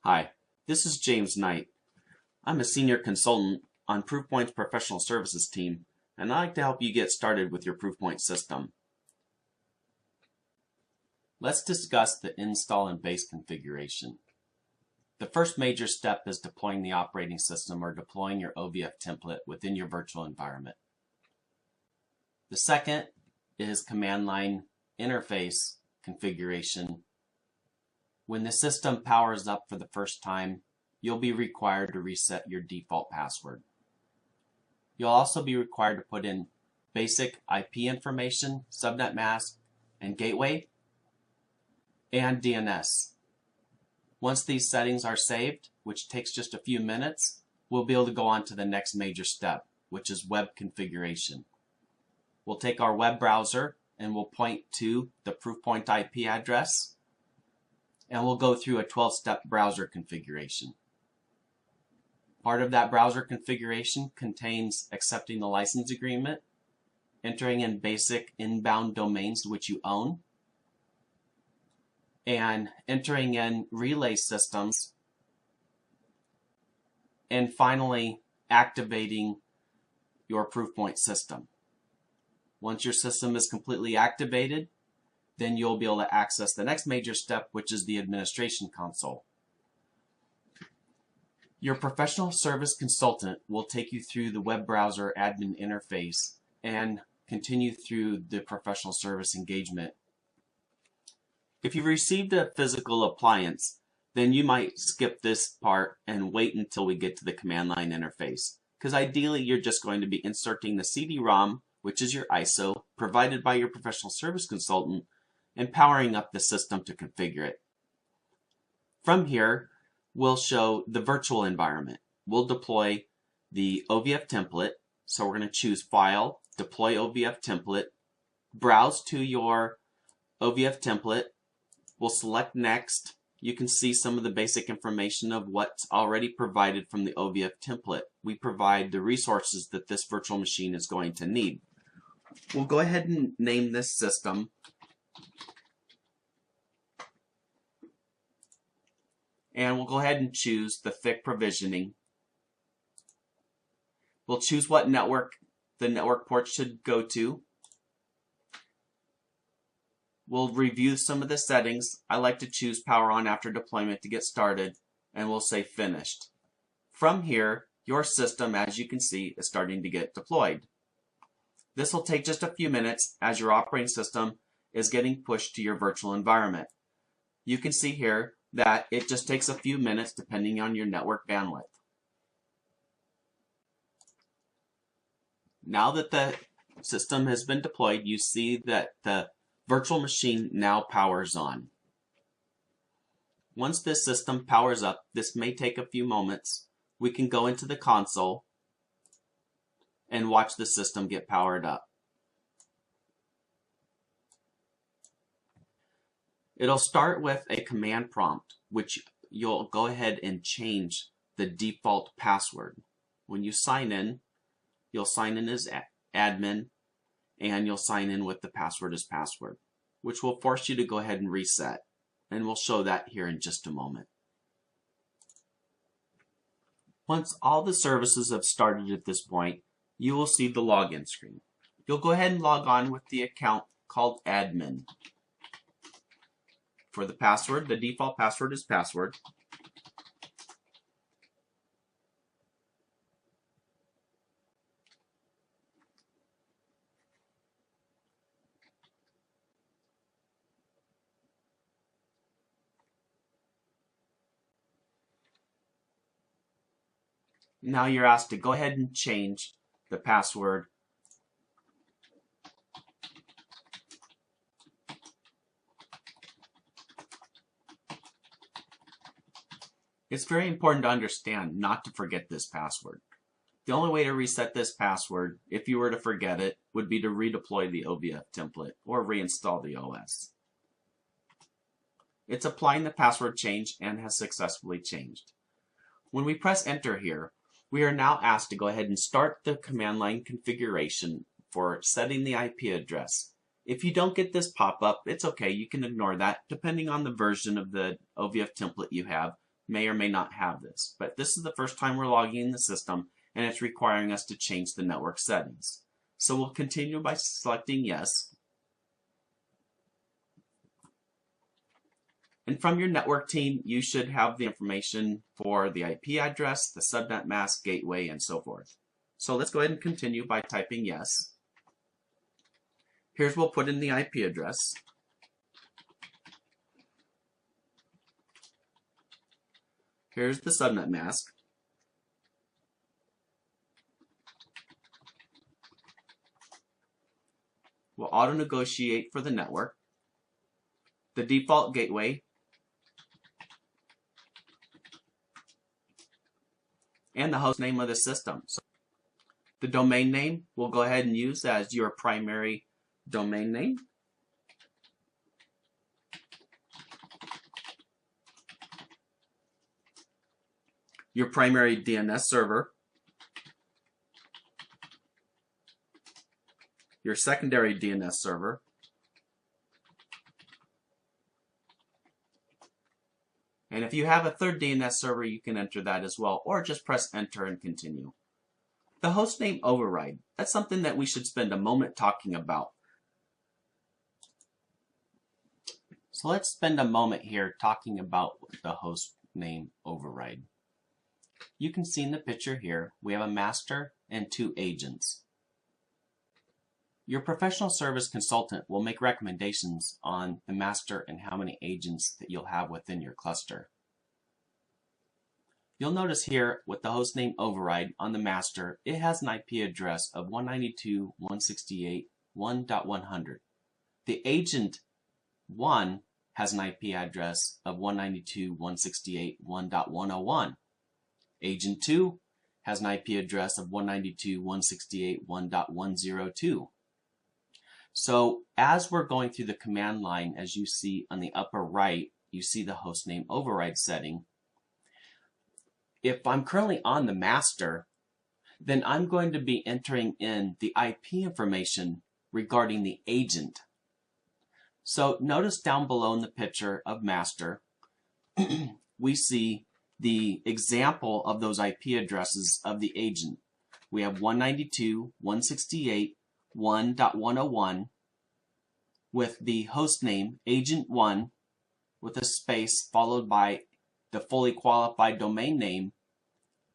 Hi, this is James Knight. I'm a senior consultant on Proofpoint's professional services team, and I'd like to help you get started with your Proofpoint system. Let's discuss the install and base configuration. The first major step is deploying the operating system or deploying your OVF template within your virtual environment. The second is command line interface configuration. When the system powers up for the first time, you'll be required to reset your default password. You'll also be required to put in basic IP information, subnet mask, and gateway, and DNS. Once these settings are saved, which takes just a few minutes, we'll be able to go on to the next major step, which is web configuration. We'll take our web browser and we'll point to the Proofpoint IP address, and we'll go through a 12-step browser configuration. Part of that browser configuration contains accepting the license agreement, entering in basic inbound domains which you own, and entering in relay systems, and finally activating your Proofpoint system. Once your system is completely activated, then you'll be able to access the next major step, which is the administration console. Your professional service consultant will take you through the web browser admin interface and continue through the professional service engagement. If you've received a physical appliance, then you might skip this part and wait until we get to the command line interface, because ideally you're just going to be inserting the CD-ROM, which is your ISO, provided by your professional service consultant, and powering up the system to configure it. From here, we'll show the virtual environment. We'll deploy the OVF template. So we're going to choose File, Deploy OVF Template, browse to your OVF template. We'll select Next. You can see some of the basic information of what's already provided from the OVF template. We provide the resources that this virtual machine is going to need. We'll go ahead and name this system. And we'll go ahead and choose the thick provisioning. We'll choose what network the network port should go to. We'll review some of the settings. I like to choose power on after deployment to get started, and we'll say finished. From here, your system, as you can see, is starting to get deployed. This will take just a few minutes as your operating system is getting pushed to your virtual environment. You can see here that it just takes a few minutes depending on your network bandwidth. Now that the system has been deployed, you see that the virtual machine now powers on. Once this system powers up, this may take a few moments, we can go into the console and watch the system get powered up. It'll start with a command prompt, which you'll go ahead and change the default password. When you sign in, you'll sign in as admin, and you'll sign in with the password as password, which will force you to go ahead and reset. And we'll show that here in just a moment. Once all the services have started at this point, you will see the login screen. You'll go ahead and log on with the account called admin. For the password, the default password is password. Now you're asked to go ahead and change the password. It's very important to understand not to forget this password. The only way to reset this password, if you were to forget it, would be to redeploy the OVF template or reinstall the OS. It's applying the password change and has successfully changed. When we press enter here, We are now asked to go ahead and start the command line configuration for setting the IP address. If you don't get this pop-up, it's okay. You can ignore that. Depending on the version of the OVF template you have, may or may not have this. But this is the first time we're logging in the system, and it's requiring us to change the network settings. So we'll continue by selecting yes. And from your network team, you should have the information for the IP address, the subnet mask, gateway, and so forth. So let's go ahead and continue by typing yes. Here's we'll put in the IP address. Here's the subnet mask. We'll auto-negotiate for the network. The default gateway. And the host name of the system. So the domain name we'll go ahead and use as your primary domain name. Your primary DNS server. Your secondary DNS server. And if you have a third DNS server, you can enter that as well, or just press enter and continue. The hostname override, that's something that we should spend a moment talking about. So let's spend a moment here talking about the host name override. You can see in the picture here, we have a master and 2 agents. Your professional service consultant will make recommendations on the master and how many agents that you'll have within your cluster. You'll notice here with the hostname override on the master, it has an IP address of 192.168.1.100. The agent 1 has an IP address of 192.168.1.101. Agent 2 has an IP address of 192.168.1.102. So as we're going through the command line, as you see on the upper right, you see the hostname override setting. If I'm currently on the master, then I'm going to be entering in the IP information regarding the agent. So notice down below in the picture of master, we see the example of those IP addresses of the agent. We have 192.168.1.101 with the host name agent1 with a space followed by the fully qualified domain name,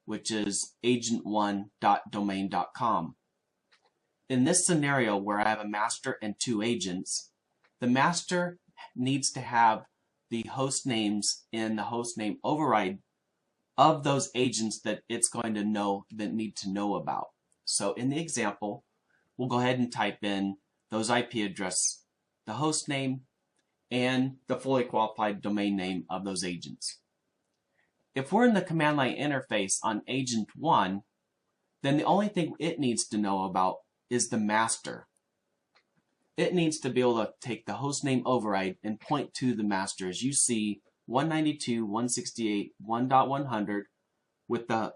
which is agent1.domain.com. In this scenario where I have a master and 2 agents, the master needs to have the host names in the host name override of those agents that it's going to know, that need to know about. So in the example, we'll go ahead and type in those IP address, the host name, and the fully qualified domain name of those agents. If we're in the command line interface on agent 1, then the only thing it needs to know about is the master. It needs to be able to take the hostname override and point to the master. As you see, 192.168.1.100 with the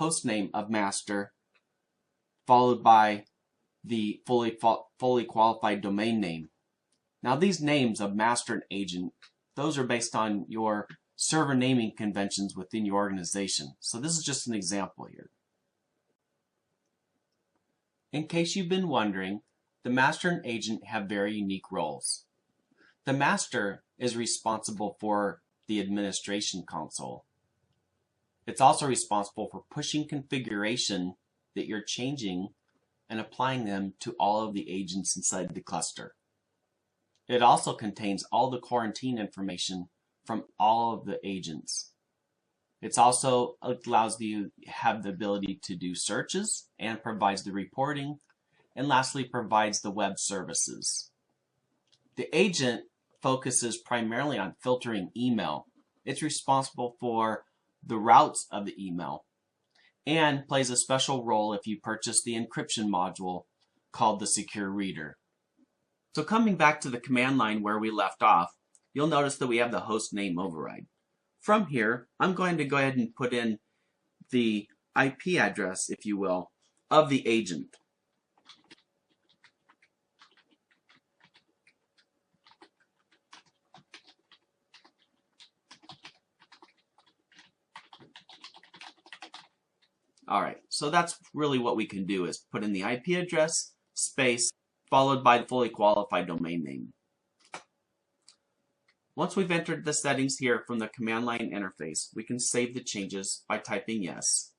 hostname of master, followed by the fully qualified domain name. Now these names of master and agent, those are based on your server naming conventions within your organization. So this is just an example here. In case you've been wondering, the master and agent have very unique roles. The master is responsible for the administration console. It's also responsible for pushing configuration that you're changing and applying them to all of the agents inside the cluster. It also contains all the quarantine information from all of the agents. It also allows you to have the ability to do searches and provides the reporting, and lastly provides the web services. The agent focuses primarily on filtering email. It's responsible for the routes of the email and plays a special role if you purchase the encryption module called the Secure Reader. So coming back to the command line where we left off, you'll notice that we have the host name override. From here, I'm going to go ahead and put in the IP address, if you will, of the agent. All right, so that's really what we can do is put in the IP address, space, followed by the fully qualified domain name. Once we've entered the settings here from the command line interface, we can save the changes by typing yes.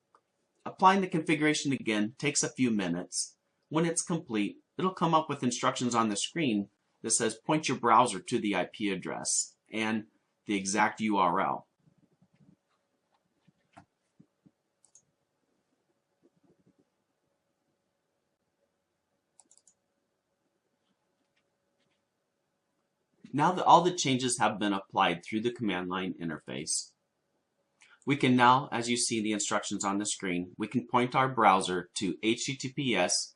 Applying the configuration again takes a few minutes. When it's complete, it'll come up with instructions on the screen that says point your browser to the IP address and the exact URL. Now that all the changes have been applied through the command line interface, we can now, as you see the instructions on the screen, we can point our browser to https://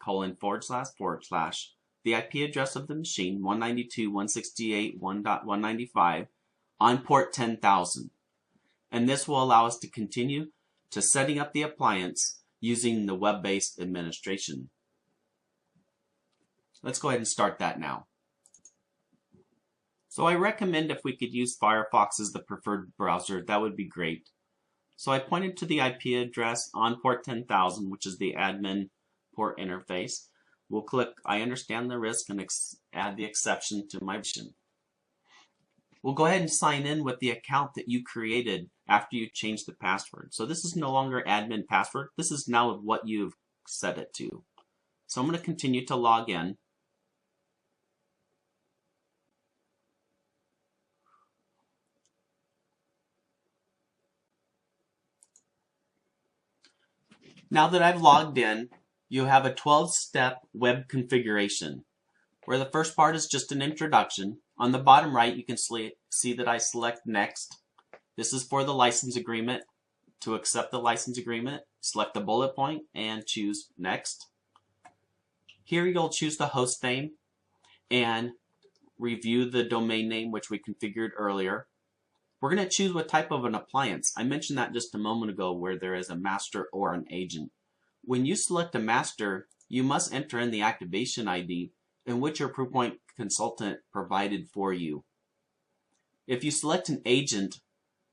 the IP address of the machine 192.168.1.195 on port 10,000. And this will allow us to continue to setting up the appliance using the web-based administration. Let's go ahead and start that now. So I recommend if we could use Firefox as the preferred browser, that would be great. So I pointed to the IP address on port 10,000, which is the admin port interface. We'll click I understand the risk and add the exception to my machine. We'll go ahead and sign in with the account that you created after you changed the password. So this is no longer admin password. This is now what you've set it to. So I'm going to continue to log in. Now that I've logged in, you have a 12-step web configuration, where the first part is just an introduction. On the bottom right, you can see that I select Next. This is for the license agreement. To accept the license agreement, select the bullet point and choose Next. Here you'll choose the host name and review the domain name, which we configured earlier. We're going to choose what type of an appliance. I mentioned that just a moment ago where there is a master or an agent. When you select a master, you must enter in the activation ID in which your Proofpoint consultant provided for you. If you select an agent,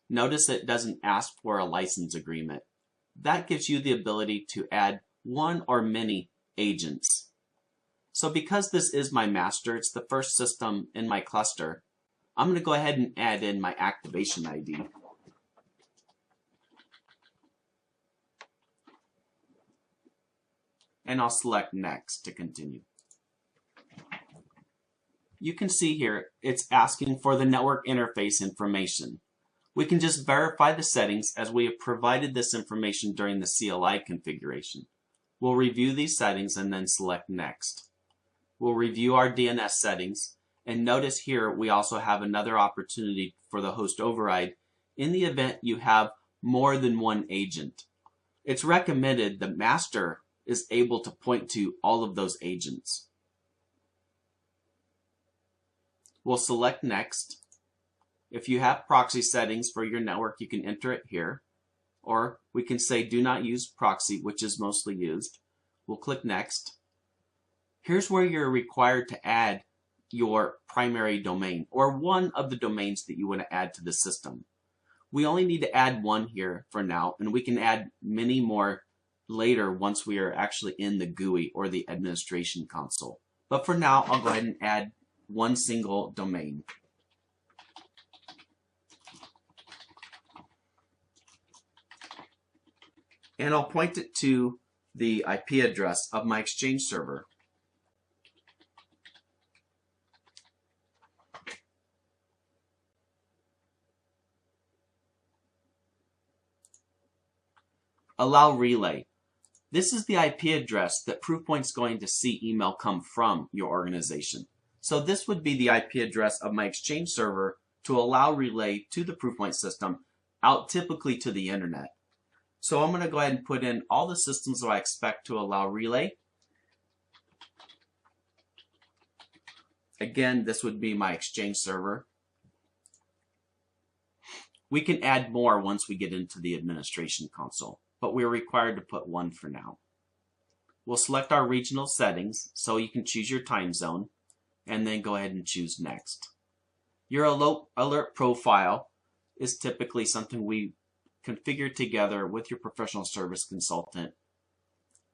notice it doesn't ask for a license agreement. That gives you the ability to add one or many agents. So because this is my master, it's the first system in my cluster, I'm going to go ahead and add in my activation ID. And I'll select Next to continue. You can see here it's asking for the network interface information. We can just verify the settings as we have provided this information during the CLI configuration. We'll review these settings and then select Next. We'll review our DNS settings. And notice here we also have another opportunity for the host override in the event you have more than one agent. It's recommended the master is able to point to all of those agents. We'll select Next. If you have proxy settings for your network, you can enter it here. Or we can say do not use proxy, which is mostly used. We'll click Next. Here's where you're required to add your primary domain, or one of the domains that you want to add to the system. We only need to add one here for now, and we can add many more later once we are actually in the GUI or the administration console. But for now, I'll go ahead and add one single domain. And I'll point it to the IP address of my Exchange server. Allow relay. This is the IP address that Proofpoint's going to see email come from your organization. So this would be the IP address of my Exchange server to allow relay to the Proofpoint system out typically to the internet. So I'm going to go ahead and put in all the systems that I expect to allow relay. Again, this would be my Exchange server. We can add more once we get into the administration console. but we're required to put 1 for now. We'll select our regional settings, so you can choose your time zone, and then go ahead and choose Next. Your alert profile is typically something we configure together with your professional service consultant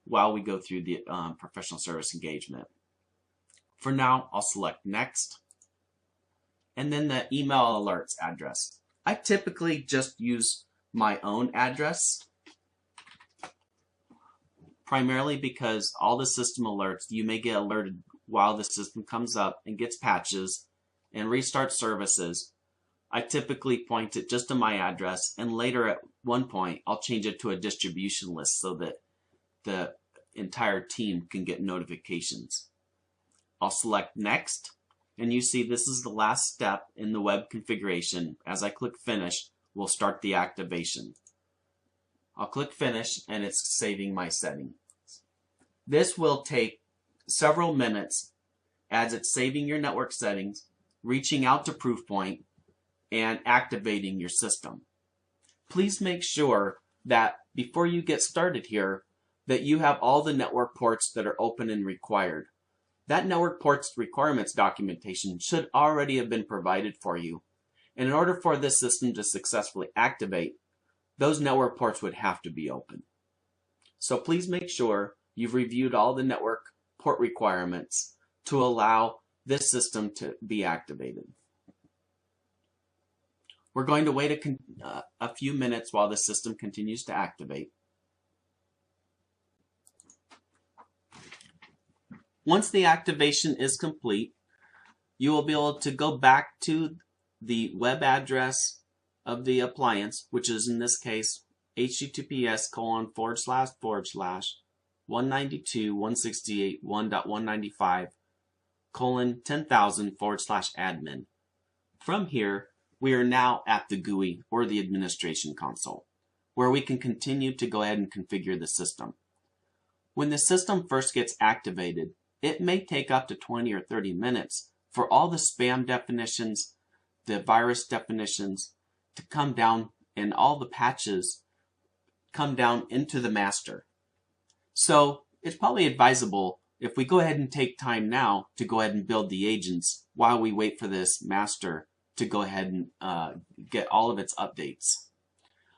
while we go through the professional service engagement. For now, I'll select Next, and then the email alerts address. I typically just use my own address, primarily because all the system alerts, you may get alerted while the system comes up and gets patches and restarts services. I typically point it just to my address, and later at one point I'll change it to a distribution list so that the entire team can get notifications. I'll select Next, and you see this is the last step in the web configuration. As I click Finish, we'll start the activation. I'll click Finish, and it's saving my setting. This will take several minutes as it's saving your network settings, reaching out to Proofpoint, and activating your system. Please make sure that before you get started here that you have all the network ports that are open and required. That network ports requirements documentation should already have been provided for you. And in order for this system to successfully activate, those network ports would have to be open. So please make sure you've reviewed all the network port requirements to allow this system to be activated. We're going to wait a few minutes while the system continues to activate. Once the activation is complete, you will be able to go back to the web address of the appliance, which is in this case https://192.168.1.195:10,000/admin. From here, we are now at the GUI, or the administration console, where we can continue to go ahead and configure the system. When the system first gets activated, it may take up to 20 or 30 minutes for all the spam definitions, the virus definitions to come down, and all the patches come down into the master. So it's probably advisable if we go ahead and take time now to go ahead and build the agents while we wait for this master to go ahead and get all of its updates.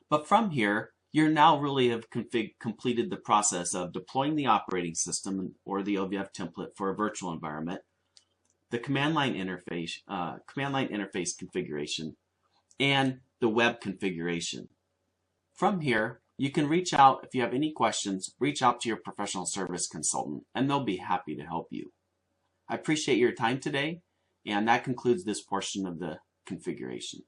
But from here, you now really have completed the process of deploying the operating system or the OVF template for a virtual environment, the command line interface configuration, and the web configuration. From here, you can reach out if you have any questions. Reach out to your professional service consultant, and they'll be happy to help you. I appreciate your time today, and that concludes this portion of the configuration.